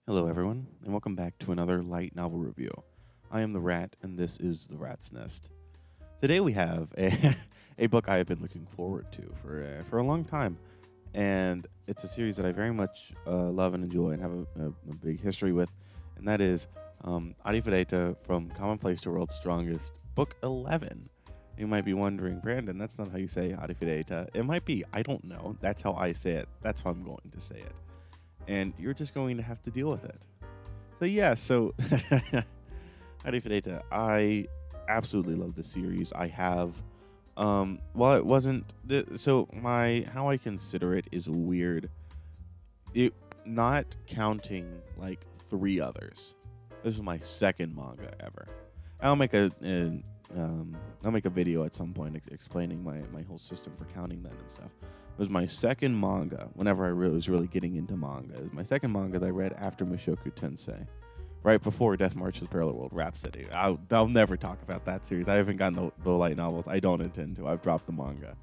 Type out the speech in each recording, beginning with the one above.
Hello, everyone, and welcome back to another light novel review. I am the Rat, and this is The Rat's Nest. Today we have a book I have been looking forward to for a long time, and it's a series that I very much love and enjoy and have a big history with, and that is Arifureta from Commonplace to World's Strongest, Book 11. You might be wondering, Brandon, that's not how you say Arifureta. It might be. I don't know. That's how I say it. That's how I'm going to say it. And you're just going to have to deal with it. So Arifureta, I absolutely love the series. I have, well, it wasn't, how I consider it is weird. It, not counting like 3 others. This is my second manga ever. I'll make a video at some point explaining my whole system for counting that and stuff. It was my second manga whenever I was really getting into manga. It was my second manga that I read after Mushoku Tensei, right before Death March of the Parallel World Rhapsody. I'll never talk about that series. I haven't gotten the light novels. I don't intend to. I've dropped the manga.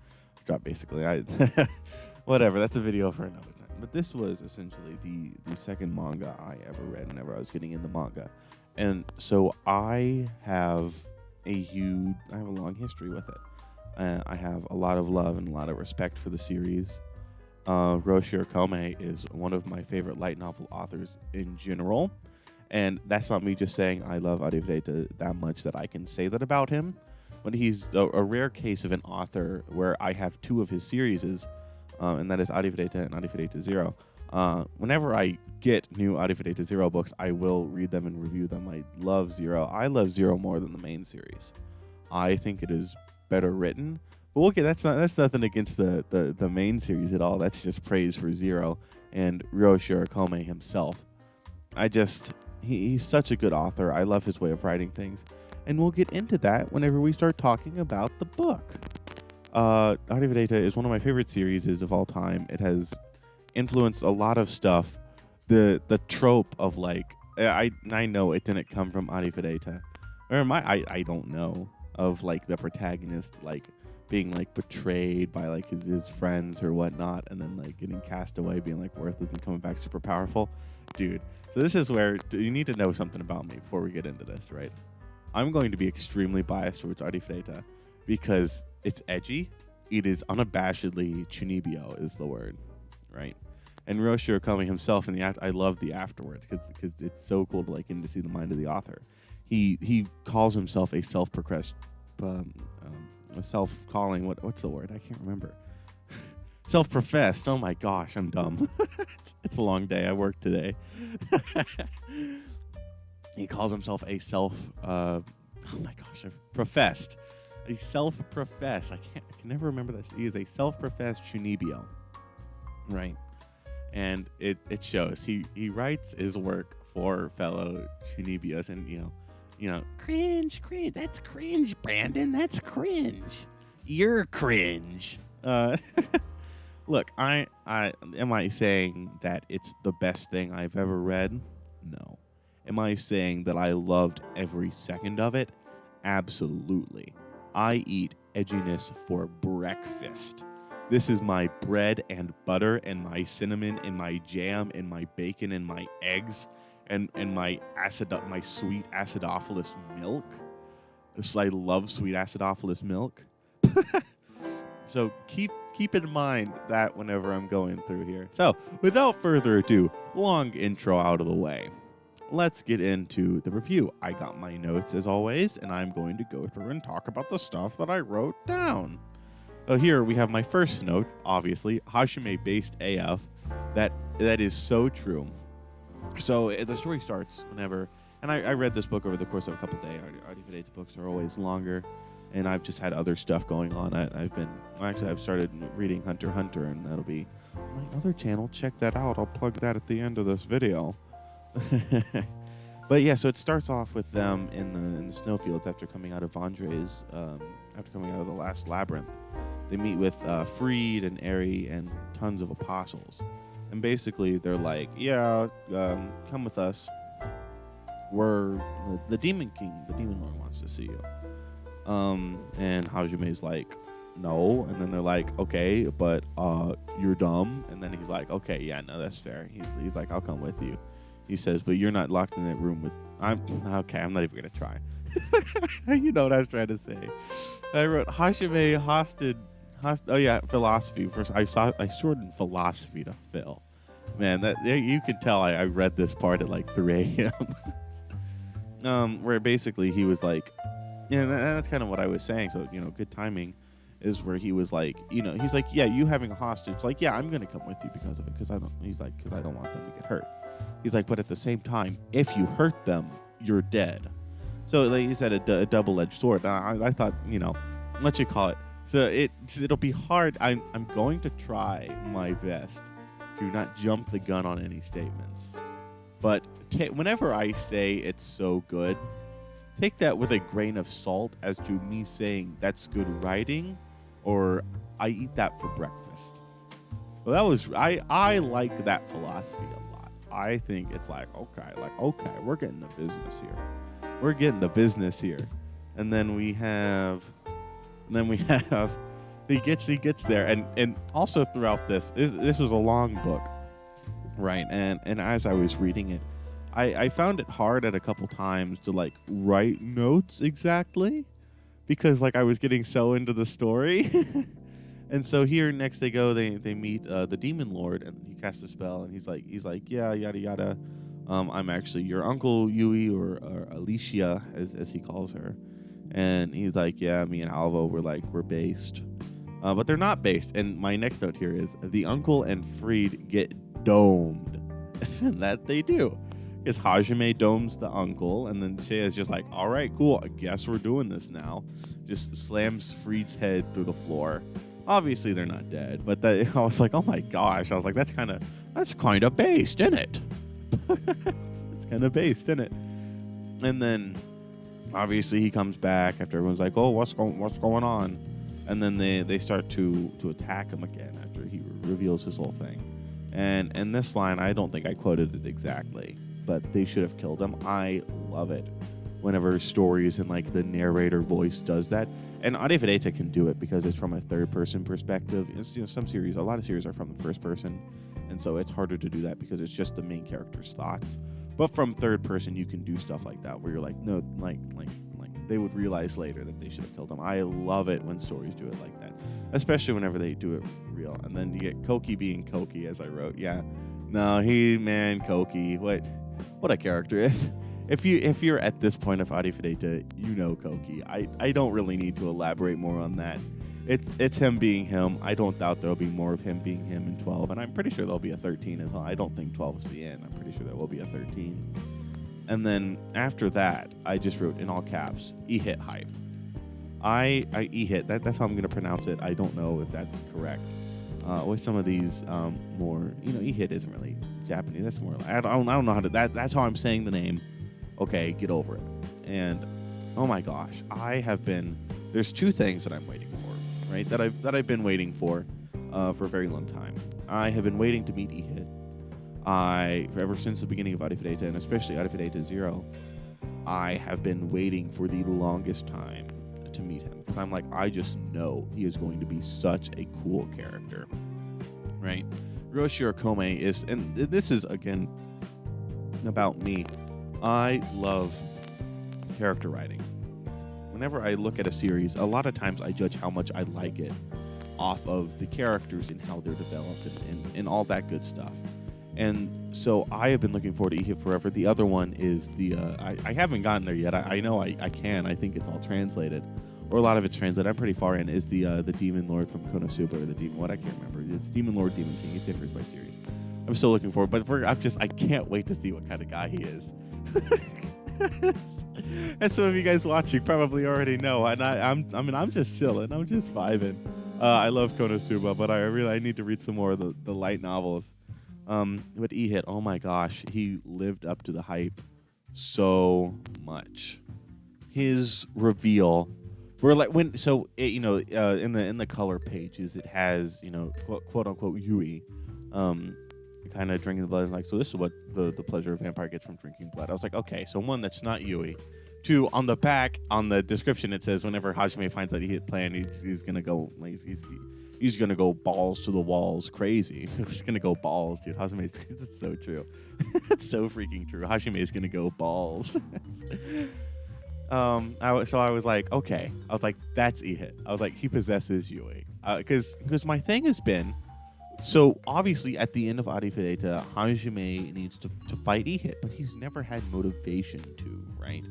Whatever. That's a video for another time. But this was essentially the second manga I ever read whenever I was getting into manga. And so I have a long history with it. I have a lot of love and a lot of respect for the series. Ryo Shirakome is one of my favorite light novel authors in general. And that's not me just saying I love Arifureta that much that I can say that about him. But he's a rare case of an author where I have 2 of his series, and that is Arifureta and Arifureta Zero. Whenever I get new Arifureta Zero books, I will read them and review them. I love Zero. I love Zero more than the main series. I think it is better written. But okay, that's nothing against the main series at all. That's just praise for Zero and Ryo Shirakome himself. He's such a good author. I love his way of writing things. And we'll get into that whenever we start talking about the book. Arifureta is one of my favorite series of all time. It has influenced a lot of stuff. The trope of like, I know it didn't come from Arifureta. Or I don't know. Of like the protagonist like being like betrayed by like his friends or whatnot, and then like getting cast away, being like worthless and coming back super powerful. Dude, so this is where you need to know something about me before we get into this, right? I'm going to be extremely biased towards Arifureta because it's edgy. It is unabashedly chunibyo is the word, right? And Ryo Shirakome himself in I love the afterwards because it's so cool to like get to see the mind of the author. He calls himself a self-calling, what's the word? I can't remember. Self-professed. Oh my gosh, I'm dumb. It's a long day. I work today. He calls himself a professed. A self-professed. I can never remember this. He is a self-professed chunibyo. Right. And it shows. He writes his work for fellow chunibyos, and cringe. That's cringe, Brandon. That's cringe. You're cringe. Look, am I saying that it's the best thing I've ever read? No. Am I saying that I loved every second of it? Absolutely. I eat edginess for breakfast. This is my bread and butter and my cinnamon and my jam and my bacon and my eggs and my sweet acidophilus milk. I love sweet acidophilus milk. So keep in mind that whenever I'm going through here. So without further ado, long intro out of the way, let's get into the review. I got my notes as always, and I'm going to go through and talk about the stuff that I wrote down. So here we have my first note, obviously, Hajime based AF. That is so true. So the story starts whenever, and I read this book over the course of a couple of days. Arifureta books are always longer, and I've just had other stuff going on. I've started reading Hunter x Hunter, and that'll be my other channel. Check that out. I'll plug that at the end of this video. But yeah, so it starts off with them in the snowfields after coming out of Andre's, after coming out of the last labyrinth. They meet with Freed and Eri and tons of apostles. And basically they're like, yeah, come with us. We're the Demon King, the Demon Lord wants to see you. And Hajime's like, no. And then they're like, okay, but you're dumb. And then he's like, okay, yeah, no, that's fair. He's like, I'll come with you. He says, but you're not locked in that room with. I'm okay. I'm not even gonna try. You know what I was trying to say. I wrote Hajime oh yeah, philosophy. First, I shortened philosophy to Phil. Man, that you can tell I read this part at like 3 a.m. Where basically he was like, yeah, that's kind of what I was saying. So good timing is where he was like, he's like, yeah, you having a hostage, like, yeah, I'm gonna come with you because of it, because I don't. He's like, because I don't want them to get hurt. He's like, but at the same time, if you hurt them, you're dead. So like he said, a double-edged sword. I thought, what you call it. So it'll be hard. I'm going to try my best to not jump the gun on any statements. But whenever I say it's so good, take that with a grain of salt as to me saying that's good writing, or I eat that for breakfast. Well, that was I like that philosophy a lot. I think it's like, okay, we're getting the business here. We're getting the business here. And then we have he gets there, and also throughout this was a long book, right? And as I was reading it, I found it hard at a couple times to like write notes exactly, because like I was getting so into the story. And so here next they meet the demon lord, and he casts a spell, and he's like, yeah, yada yada. I'm actually your uncle Yui, or Alicia as he calls her. And he's like, yeah, me and Alva we're based. But they're not based. And my next note here is the uncle and Freed get domed. And that they do. Because Hajime domes the uncle, and then Seiya's just like, all right, cool, I guess we're doing this now. Just slams Freed's head through the floor. Obviously they're not dead, but I was like, oh my gosh. I was like, that's kind of based, isn't it? It's kind of based, isn't it? And then obviously he comes back after everyone's like, oh, what's going on? And then they start to attack him again after he reveals his whole thing. And this line, I don't think I quoted it exactly, but they should have killed him. I love it whenever stories and like the narrator voice does that. And Arifureta can do it because it's from a third-person perspective. It's, a lot of series are from the first person, and so it's harder to do that because it's just the main character's thoughts. But from third person, you can do stuff like that where you're like, no, like they would realize later that they should have killed him. I love it when stories do it like that, especially whenever they do it real. And then you get Koki being Koki, as I wrote. Yeah, no, Koki. What a character. If you're at this point of Arifureta, you know Koki. I don't really need to elaborate more on that. It's him being him. I don't doubt there'll be more of him being him in 12, and I'm pretty sure there'll be a 13 as well. I don't think 12 is the end. I'm pretty sure there will be a 13. And then after that, I just wrote in all caps, E-hit hype. I E-hit, that's how I'm going to pronounce it. I don't know if that's correct. With some of these more, E-hit isn't really Japanese. That's more, I don't know how to, that's how I'm saying the name. Okay, get over it. And oh my gosh, there's two things that I'm waiting for, right? That I've been waiting for a very long time. I have been waiting to meet E-hit. Ever since the beginning of Arifureta, and especially Arifureta 0, I have been waiting for the longest time to meet him. Because I'm like, I just know he is going to be such a cool character, right? Ryo Shirakome is, and this is, again, about me. I love character writing. Whenever I look at a series, a lot of times I judge how much I like it off of the characters and how they're developed and all that good stuff. And so I have been looking forward to E-hit forever. The other one is I haven't gotten there yet. I know I can. I think it's all translated, or a lot of it's translated. I'm pretty far in. Is the Demon Lord from Konosuba, or the Demon? What, I can't remember. It's Demon Lord, Demon King. It differs by series. I'm still looking forward, but I can't wait to see what kind of guy he is. And some of you guys watching probably already know. And I'm just chilling. I'm just vibing. I love Konosuba, but I need to read some more of the light novels. But E-hit, oh my gosh, he lived up to the hype so much. His reveal, we're like in the color pages, it has quote unquote Yui, kind of drinking the blood. And like, so this is what the pleasure of vampire gets from drinking blood. I was like, okay, so one that's not Yui, to on the back on the description it says whenever Hajime finds out he hit plan, he's gonna go like he's gonna go balls to the walls crazy. He's gonna go balls, dude. Hajime's it's so true. It's so freaking true. Hajime is gonna go balls. I was like, okay. I was like, that's E-Hit. I was like, he possesses Yui. Because my thing has been, so obviously at the end of Arifureta, Hajime needs to fight E-Hit, but he's never had motivation to, right?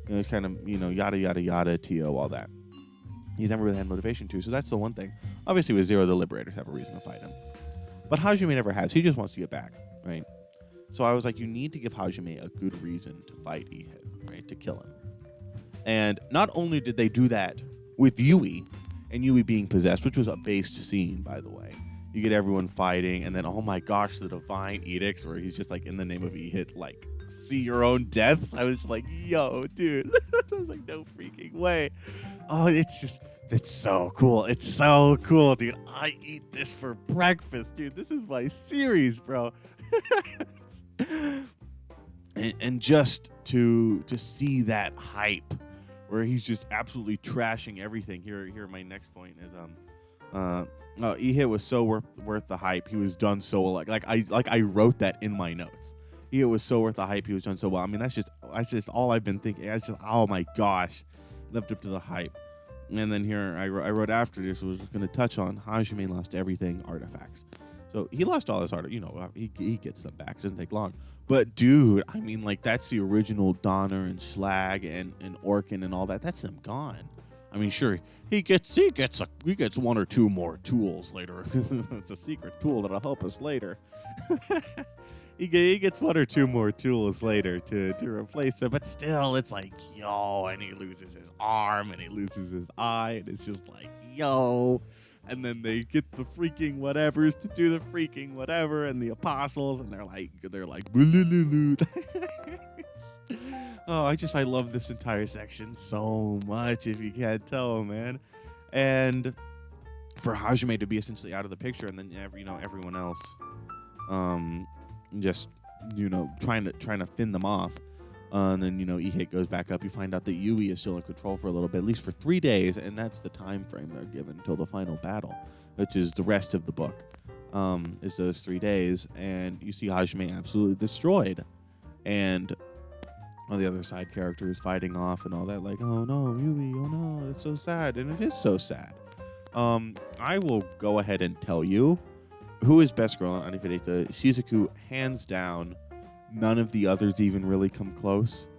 It's kind of, yada, yada, yada, T.O., all that. He's never really had motivation to, so that's the one thing. Obviously with Zero, the Liberators have a reason to fight him. But Hajime never has. He just wants to get back, right? So I was like, you need to give Hajime a good reason to fight E-Hit, right? To kill him. And not only did they do that with Yui, and Yui being possessed, which was a based scene, by the way. You get everyone fighting, and then, oh my gosh, the Divine Edicts, where he's just like, in the name of E-Hit, like, see your own deaths. I was like, yo, dude. I was like, no freaking way. Oh, it's so cool. It's so cool, dude. I eat this for breakfast, dude. This is my series, bro. and just to see that hype where he's just absolutely trashing everything. Here my next point is E-Hit was so worth the hype. He was done so like I wrote that in my notes. E-Hit was so worth the hype. He was done so well. I mean, that's just all I've been thinking. It's just, oh my gosh, lived up to the hype. And then here I wrote after this was going to touch on Hajime lost everything artifacts. So he lost all his art. He gets them back. It doesn't take long. But dude, I mean, like that's the original Donner and Slag and Orkin and all that. That's them gone. I mean, sure, he gets one or two more tools later. It's a secret tool that'll help us later. He gets one or two more tools later to replace it, but still, it's like, yo, and he loses his arm, and he loses his eye, and it's just like, yo. And then they get the freaking whatevers to do the freaking whatever, and the apostles, and they're like, oh, I love this entire section so much, if you can't tell, man. And for Hajime to be essentially out of the picture, and then everyone else, just trying to fend them off, and then E-Hit goes back up. You find out that Yui is still in control for a little bit, at least for 3 days, and that's the time frame they're given until the final battle, which is the rest of the book. Is those 3 days, and you see Hajime absolutely destroyed, and all the other side characters fighting off and all that, like, oh no, Yui, oh no, it's so sad, and it is so sad. I will go ahead and tell you who is best girl on Arifureta. Shizuku, hands down. None of the others even really come close.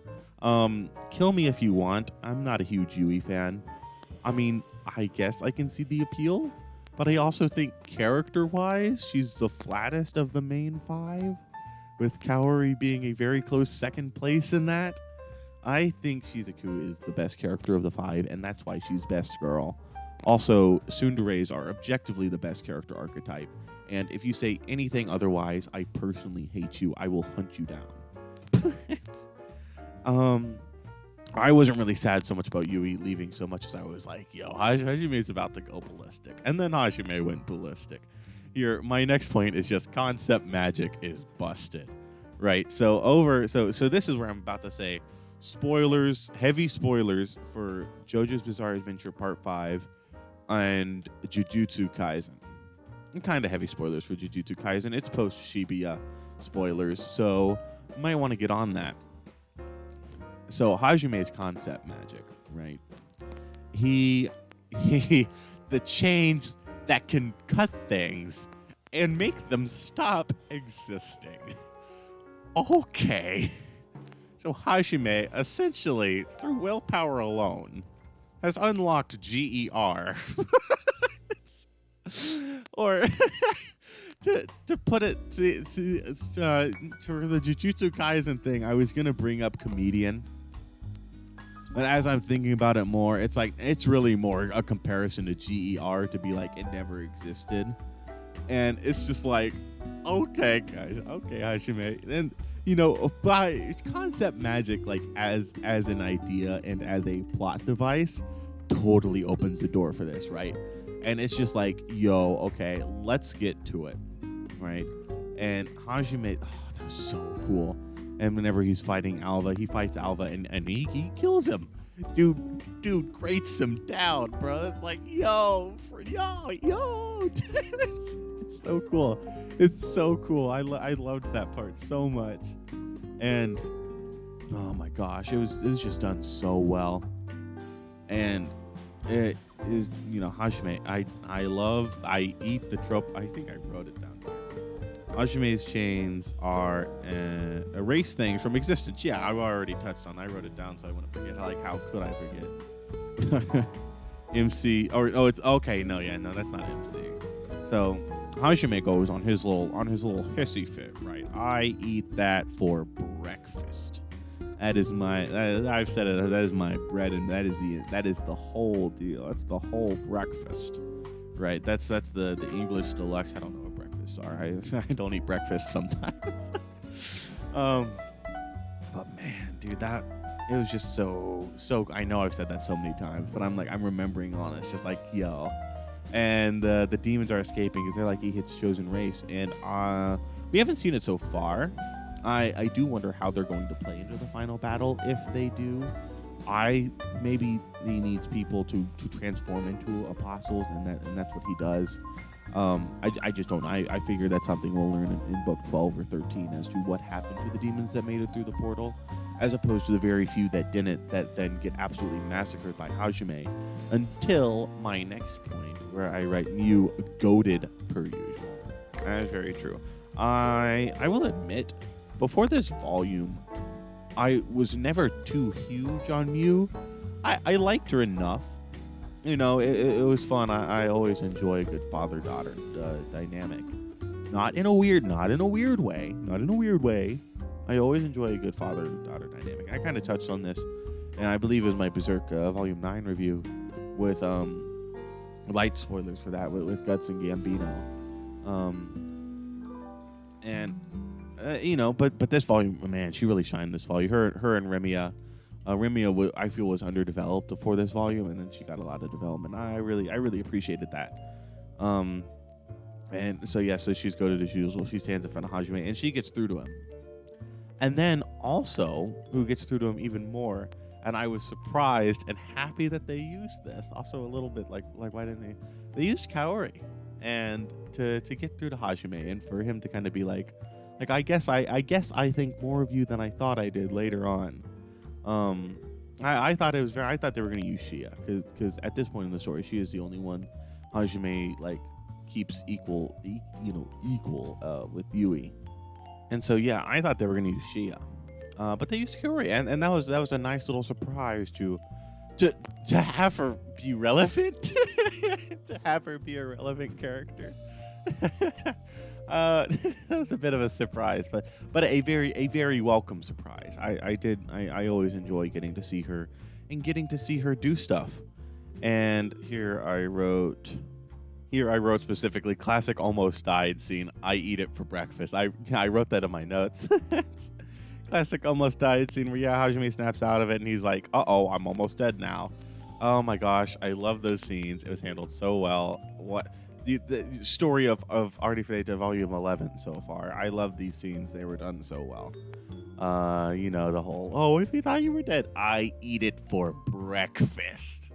Kill me if you want. I'm not a huge Yui fan. I mean, I guess I can see the appeal, but I also think character-wise, she's the flattest of the main 5, with Kaori being a very close second place in that. I think Shizuku is the best character of the 5, and that's why she's best girl. Also, tsunderes are objectively the best character archetype. And if you say anything otherwise, I personally hate you. I will hunt you down. I wasn't really sad so much about Yui leaving so much as I was like, yo, Hajime's about to go ballistic. And then Hajime went ballistic. Here, my next point is just concept magic is busted. Right? So this is where I'm about to say spoilers, heavy spoilers for JoJo's Bizarre Adventure Part 5 and Jujutsu Kaisen. Kind of heavy spoilers for Jujutsu Kaisen. It's post Shibuya spoilers, so you might want to get on that. So Hajime's concept magic, right? He the chains that can cut things and make them stop existing. Okay. So Hajime, essentially, through willpower alone, has unlocked GER. Or to put it to the Jujutsu Kaisen thing, I was gonna bring up comedian, but as I'm thinking about it more, it's like it's really more a comparison to GER, to be like it never existed, and it's just like, okay guys, okay Hajime, and by concept magic, like as an idea and as a plot device, totally opens the door for this, right? And it's just like, yo, okay, let's get to it, right? And Hajime, that was so cool. And whenever he's fighting Alva, he fights Alva and he kills him. Dude grates him down, bro. It's like, yo. It's so cool. It's so cool. I loved that part so much. And oh my gosh, it was just done so well. And it is, Hajime, I eat the trope. I think I wrote it down. Hajime's chains are erase things from existence. Yeah, I've already touched on. I wrote it down, so I wouldn't forget. Like, how could I forget? MC, it's okay. No, that's not MC. So Hajime goes on his little hissy fit, right? I eat that for breakfast. That is I've said it. That is my bread, and that is the whole deal. That's the whole breakfast, right? That's the English deluxe. I don't know what breakfasts are. I don't eat breakfast sometimes. But man, dude, it was just so. I know I've said that so many times, but I'm remembering all this, just like, yo. And the demons are escaping because they're like E-Hit's chosen race, and we haven't seen it so far. I do wonder how they're going to play into the final battle. If they do, maybe he needs people to transform into apostles, and that's what he does. I just don't know. I figure that's something we'll learn in book 12 or 13 as to what happened to the demons that made it through the portal, as opposed to the very few that didn't, that then get absolutely massacred by Hajime, until my next point where I write Mew goated per usual. That is very true. I will admit, before this volume, I was never too huge on Mew. I liked her enough. It was fun. I always enjoy a good father-daughter dynamic. Not in a weird way. I always enjoy a good father-daughter dynamic. I kind of touched on this, and I believe it was my Berserk Volume 9 review with light spoilers for that with Guts and Gambino. But this volume, man, she really shined this volume. Her and Remia. Remia, I feel, was underdeveloped before this volume, and then she got a lot of development. I really appreciated that. And so she's goated as usual. She stands in front of Hajime, and she gets through to him. And then also, who gets through to him even more, and I was surprised and happy that they used this. Also a little bit like why didn't they used Kaori, and to get through to Hajime, and for him to kind of be like I guess I think more of you than I thought I did later on. I thought they were going to use Shia, because at this point in the story, she is the only one Hajime keeps equal with Yui. And so I thought they were going to use Shia, but they used Kaori, and that was a nice little surprise to have her be relevant, to have her be a relevant character. That was a bit of a surprise, but a very welcome surprise. I always enjoy getting to see her and getting to see her do stuff. And here I wrote specifically classic almost died scene. I eat it for breakfast. I wrote that in my notes. Classic almost died scene where Hajime snaps out of it and he's like, uh-oh, I'm almost dead now. Oh my gosh, I love those scenes. It was handled so well. The story of Arifureta Volume 11 so far. I love these scenes. They were done so well. The whole, if you thought you were dead, I eat it for breakfast.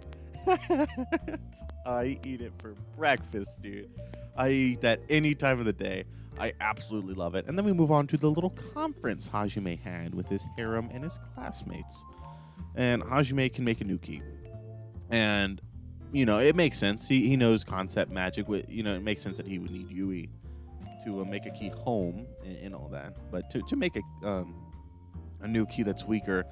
I eat it for breakfast, dude. I eat that any time of the day. I absolutely love it. And then we move on to the little conference Hajime had with his harem and his classmates. And Hajime can make a new key. And it makes sense. He knows concept magic. It makes sense that he would need Yui to make a key home and all that. But to make a new key that's weaker,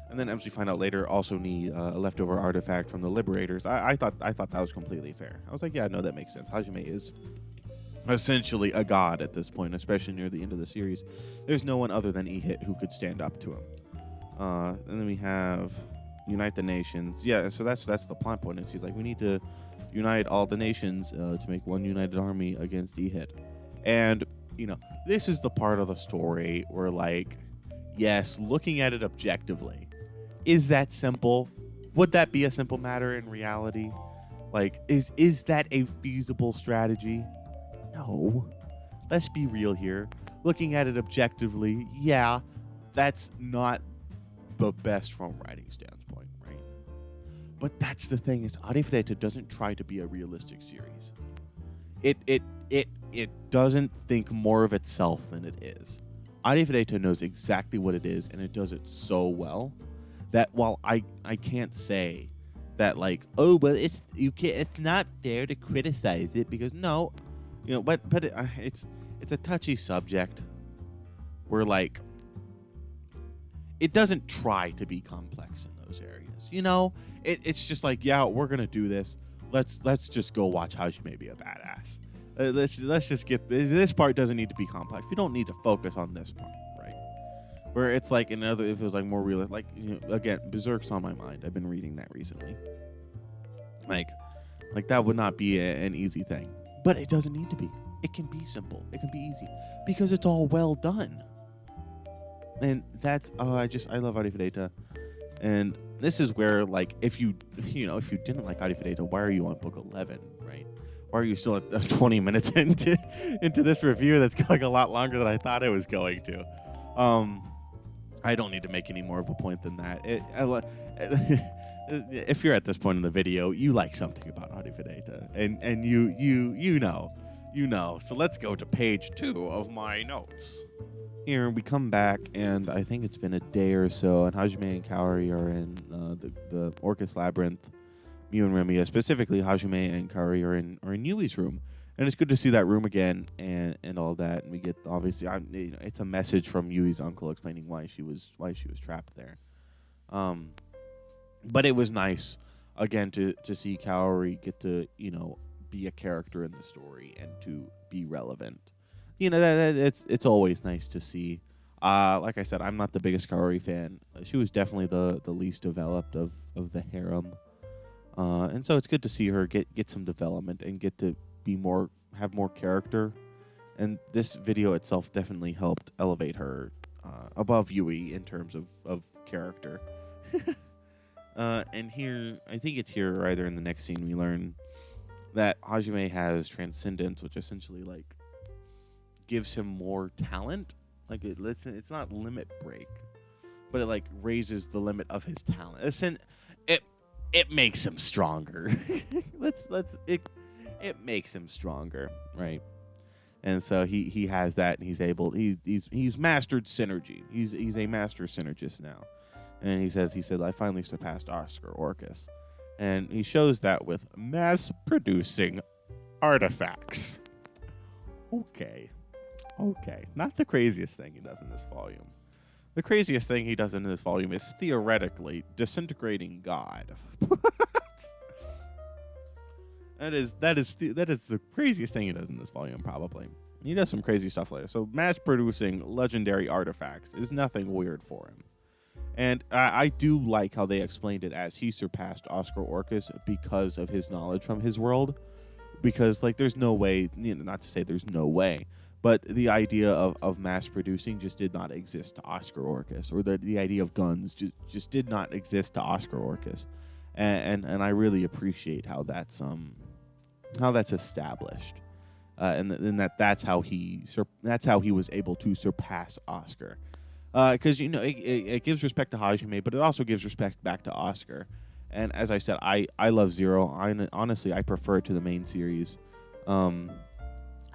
and then as we find out later, also need a leftover artifact from the Liberators. I thought that was completely fair. I was like, yeah, no, that makes sense. Hajime is essentially a god at this point, especially near the end of the series. There's no one other than E-Hit who could stand up to him. And then we have unite the nations. Yeah, so that's the plot point. Is he's like, we need to unite all the nations to make one united army against E-Hit. And this is the part of the story where, yes, looking at it objectively, is that simple? Would that be a simple matter in reality? Is that a feasible strategy? No. Let's be real here. Looking at it objectively, yeah, that's not the best from a writing standpoint, right? But that's the thing, is Arifureta doesn't try to be a realistic series. It doesn't think more of itself than it is. Arifureta knows exactly what it is, and it does it so well that while I can't say that, like, oh, but it's not fair to criticize it, because no, but it's a touchy subject where, like, it doesn't try to be complex in those areas. It's just like, yeah, we're gonna do this. Let's just go watch Hajime be a badass. Let's just get this part doesn't need to be complex. We don't need to focus on this part, right? Where it's like if it was like more realistic, like, again, Berserk's on my mind. I've been reading that recently. Like that would not be an easy thing, but it doesn't need to be. It can be simple. It can be easy because it's all well done. And that's I love Arifureta. And this is where, like, if you didn't like Arifureta, why are you on book 11, right? Why are you still at 20 minutes into this review that's going a lot longer than I thought it was going to? I don't need to make any more of a point than that. If you're at this point in the video, you like something about Arifureta, and you know. So let's go to page 2 of my notes. Here we come back, and I think it's been a day or so, and Hajime and Kaori are in the Orcus Labyrinth. Miu and Remiya, specifically Hajime and Kaori, are in Yui's room, and it's good to see that room again and all that. And we get, obviously, it's a message from Yui's uncle explaining why she was trapped there. But it was nice again to see Kaori get to be a character in the story and to be relevant. It's always nice to see. Like I said, I'm not the biggest Kaori fan. She was definitely the least developed of the harem. And so it's good to see her get some development and get to have more character. And this video itself definitely helped elevate her above Yui in terms of character. And here, I think it's here or either in the next scene, we learn that Hajime has transcendence, which essentially, like, gives him more talent. Like, it's not limit break, but it, like, raises the limit of his talent. It makes him stronger. It makes him stronger, right? And so he has that, and he's mastered synergy. He's a master synergist now. And he said, I finally surpassed Oscar Orcus. And he shows that with mass producing artifacts. Okay. Not the craziest thing he does in this volume. The craziest thing he does in this volume is theoretically disintegrating God. That is the craziest thing he does in this volume, probably. He does some crazy stuff later. So mass producing legendary artifacts is nothing weird for him. And I do like how they explained it as he surpassed Oscar Orcus because of his knowledge from his world. Because, like, there's no way, not to say there's no way, but the idea of mass producing just did not exist to Oscar Orcus, or the idea of guns just did not exist to Oscar Orcus. And I really appreciate how that's established. And that's how he was able to surpass Oscar. Because it gives respect to Hajime, but it also gives respect back to Oscar. And as I said, I love Zero. Honestly, I prefer it to the main series.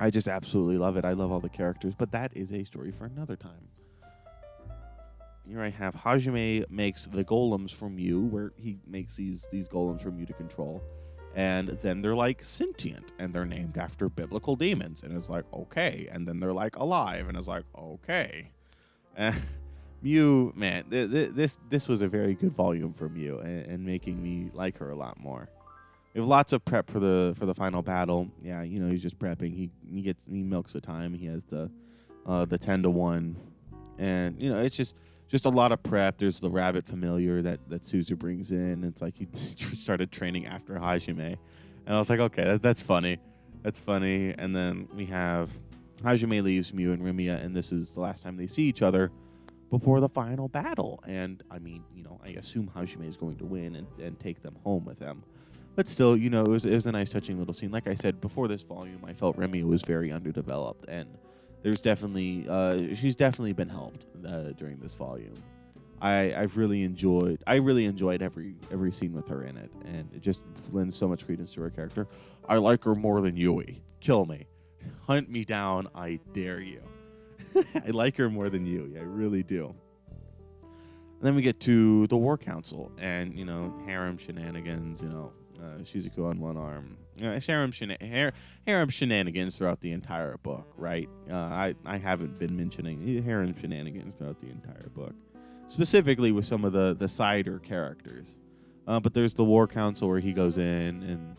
I just absolutely love it. I love all the characters, but that is a story for another time. Here I have Hajime makes the golems from you, where he makes these golems from you to control. And then they're, like, sentient, and they're named after biblical demons. And it's like, okay. And then they're, like, alive, and it's like, okay. Mew, man, this was a very good volume for Mew, and making me like her a lot more. We have lots of prep for the final battle. Yeah, he's just prepping. He milks the time. He has the 10-to-1, and it's just a lot of prep. There's the rabbit familiar that Suzu brings in. It's like he started training after Hajime, and I was like, okay, that's funny. That's funny. And then we have Hajime leaves Mew and Remiya, and this is the last time they see each other before the final battle. And I mean, I assume Hajime is going to win and take them home with him. But still, it was a nice, touching little scene. Like I said, before this volume, I felt Remiya was very underdeveloped, and there's definitely she's definitely been helped during this volume. I really enjoyed every scene with her in it, and it just lends so much credence to her character. I like her more than Yui. Kill me, hunt me down, I dare you. I like her more than Yui. I really do. And then we get to the War Council, and harem shenanigans. Shizuku on one arm. Harem shenanigans throughout the entire book, right? I haven't been mentioning harem shenanigans throughout the entire book, specifically with some of the sider characters. But there's the War Council where he goes in, and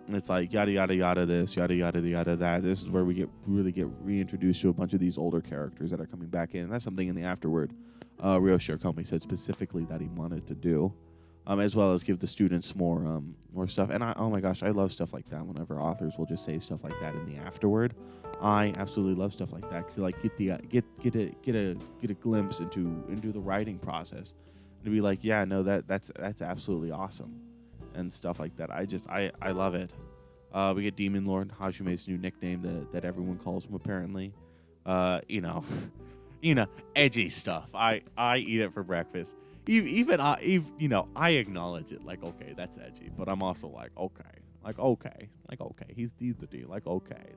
it's like yada yada yada this, yada yada yada that. This is where we really get reintroduced to a bunch of these older characters that are coming back in. And that's something in the afterword Ryo Shirakome said specifically that he wanted to do, as well as give the students more stuff. And oh my gosh, I love stuff like that. Whenever authors will just say stuff like that in the afterword, I absolutely love stuff like that, to like get a glimpse into the writing process, and to be like, yeah, no, that's absolutely awesome, and stuff like that. I love it. We get Demon Lord, Hajime's new nickname that everyone calls him apparently. Edgy stuff. I eat it for breakfast. I acknowledge it. Like, okay, that's edgy, but I'm also like, okay, he's the dude. Like, okay.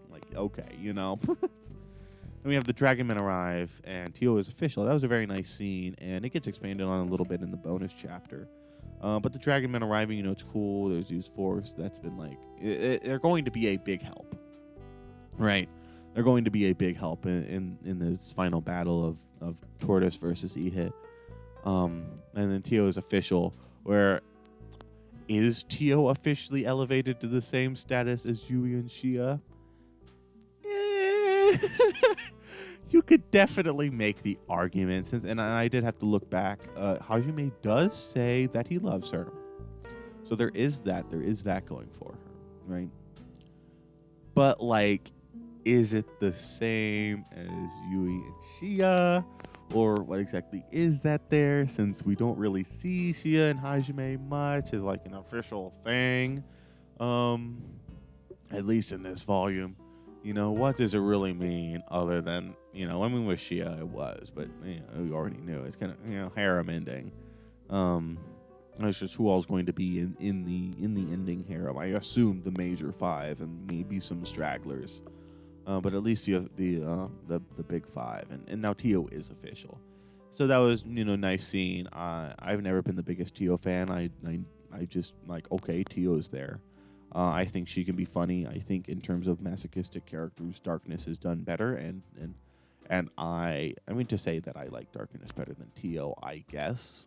And we have the Dragon Men arrive, and Tio is official. That was a very nice scene, and it gets expanded on a little bit in the bonus chapter. But the Dragon Men arriving, it's cool. There's used force. That's been like, they're going to be a big help, right? They're going to be a big help in this final battle of Tortoise versus E-Hit. And then Tio is official. Where is Tio officially elevated to the same status as Yui and Shia? You could definitely make the argument, and I did have to look back. Hajime does say that he loves her, so there is that going for her, right? But like, is it the same as Yui and Shia, or what exactly is that there? Since we don't really see Shia and Hajime much as like an official thing, at least in this volume. What does it really mean other than, with Shia it was, but, we already knew. It's kind of, harem ending. It's just who all's going to be in the ending harem. I assume the major five and maybe some stragglers. But at least the big five. And now Tio is official. So that was, nice seeing. I've never been the biggest Tio fan. I just like, okay, Tio's there. I think she can be funny. I think in terms of masochistic characters, Darkness is done better, and I mean to say that I like Darkness better than Tio, I guess.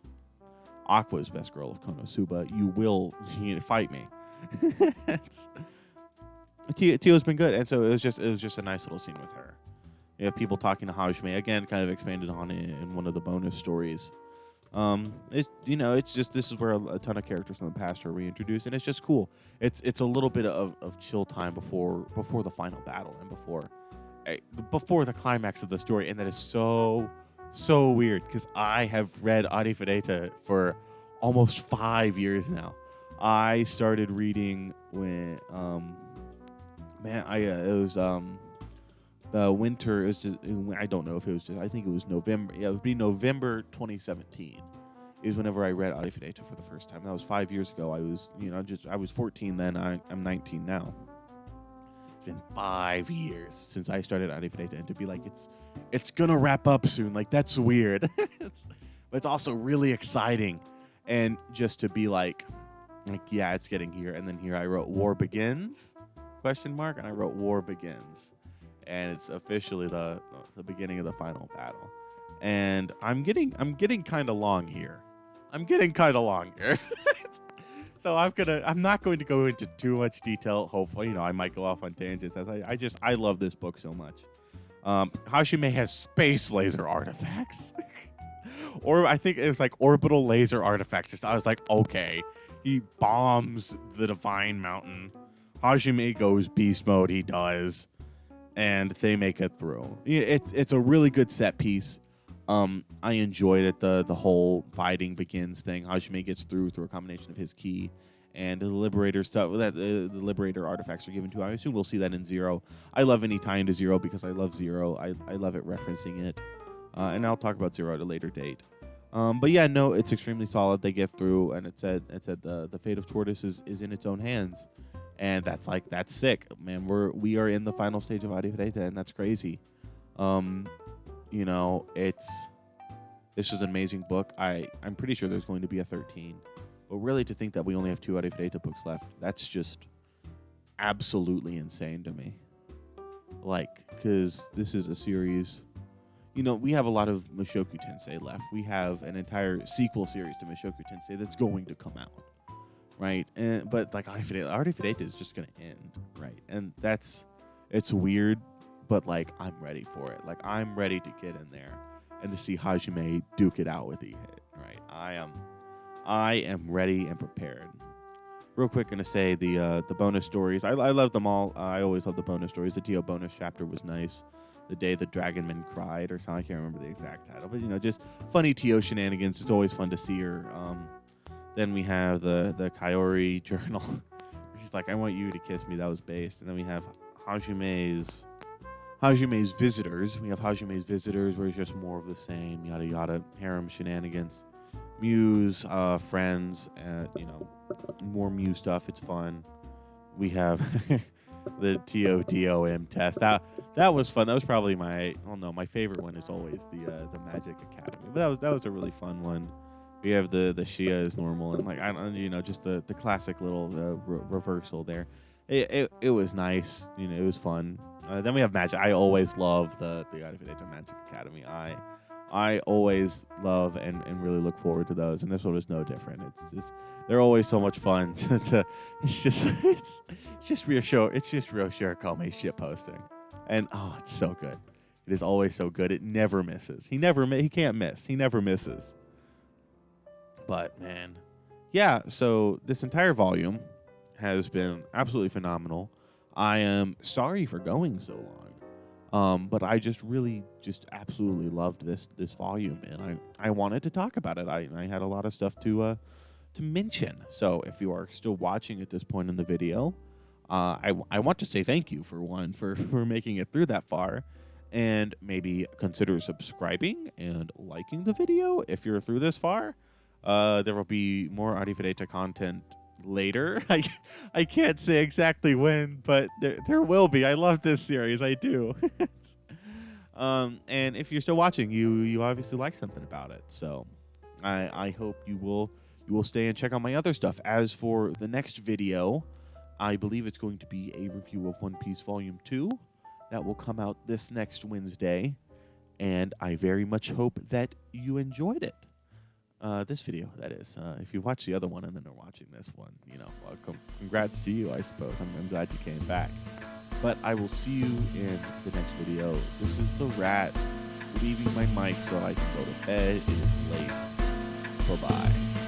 Aqua's best girl of Konosuba. You will fight me. Tio's been good, and so it was just a nice little scene with her. You have people talking to Hajime again, kind of expanded on it in one of the bonus stories. It's just, this is where a ton of characters from the past are reintroduced, and it's just cool. It's a little bit of chill time before the final battle and before the climax of the story, and that is so weird because I have read Arifureta for almost 5 years now. I started reading when it was the winter. It was just, I don't know if it was just, I think it was November. Yeah, it would be November 2017 is whenever I read Arifureta for the first time. That was 5 years ago. I was, I was 14 then. I'm 19 now. It's been 5 years since I started Arifureta, and to be like, it's gonna wrap up soon. Like, that's weird. But it's also really exciting, and just to be like, yeah, it's getting here. And then here I wrote War Begins ? And I wrote War Begins. And it's officially the beginning of the final battle. And I'm getting kind of long here. So I'm not going to go into too much detail. Hopefully, I might go off on tangents, as I love this book so much. Hajime has space laser artifacts. Or I think it was like orbital laser artifacts. Just I was like, okay. He bombs the Divine Mountain. Hajime goes beast mode. He does. And they make it through. It's a really good set piece. I enjoyed it. The whole fighting begins thing. Hajime gets through a combination of his ki and the Liberator stuff. That the Liberator artifacts are given to. I assume we'll see that in Zero. I love any tie into Zero because I love Zero. I love it referencing it, and I'll talk about Zero at a later date. But yeah, no, it's extremely solid. They get through, and it said the fate of Tortoise is in its own hands, and that's sick, man. We are in the final stage of Arifureta, and that's crazy. You know, this is an amazing book. I'm pretty sure there's going to be a 13, but really to think that we only have 2 Arifureta books left, that's just absolutely insane to me. Like, because this is a series. You know, we have a lot of Mushoku Tensei left. We have an entire sequel series to Mushoku Tensei that's going to come out, right? But like Arifureta is just going to end, right? And it's weird, but like I'm ready for it. Like I'm ready to get in there and to see Hajime duke it out with E-Hit, right? I am ready and prepared. Real quick, gonna say the bonus stories. I love them all. I always love the bonus stories. The Tio bonus chapter was nice. The Day the Dragonman Cried, or something. I can't remember the exact title, but you know, just funny Tio shenanigans. It's always fun to see her. Then we have the Kaori journal. She's like, "I want you to kiss me." That was based. And then we have Hajime's visitors. We have Hajime's visitors, where it's just more of the same, yada yada, harem shenanigans. Muse, friends, you know, more Muse stuff. It's fun. We have the TODOM test. That was fun. That was probably my favorite one is always the Magic Academy. But that was a really fun one. We have the Shia is normal, and like I don't, you know, just the classic little reversal there. It was nice. You know, it was fun. Then we have Magic. I always love the Arifureta Magic Academy. I always love and really look forward to those, and this one is no different. It's just they're always so much fun. It's just Ryo Shirakome shit posting, and oh, it's so good. It is always so good. It never misses. He can't miss. He never misses. But man, yeah. So this entire volume has been absolutely phenomenal. I am sorry for going so long. But I just absolutely loved this volume, and I wanted to talk about it. I had a lot of stuff to mention. So if you are still watching at this point in the video, I want to say thank you for making it through that far, and maybe consider subscribing and liking the video if you're through this far. There will be more Arifureta content later. I can't say exactly when, but there will be. I love this series. I do. And if you're still watching, you obviously like something about it. So I hope you will stay and check out my other stuff. As for the next video, I believe it's going to be a review of One Piece Volume 2. That will come out this next Wednesday, and I very much hope that you enjoyed it. This video, that is. If you watched the other one and then are watching this one, you know, congrats to you, I suppose. I'm glad you came back. But I will see you in the next video. This is the Rat leaving my mic so I can go to bed. It is late. Bye-bye.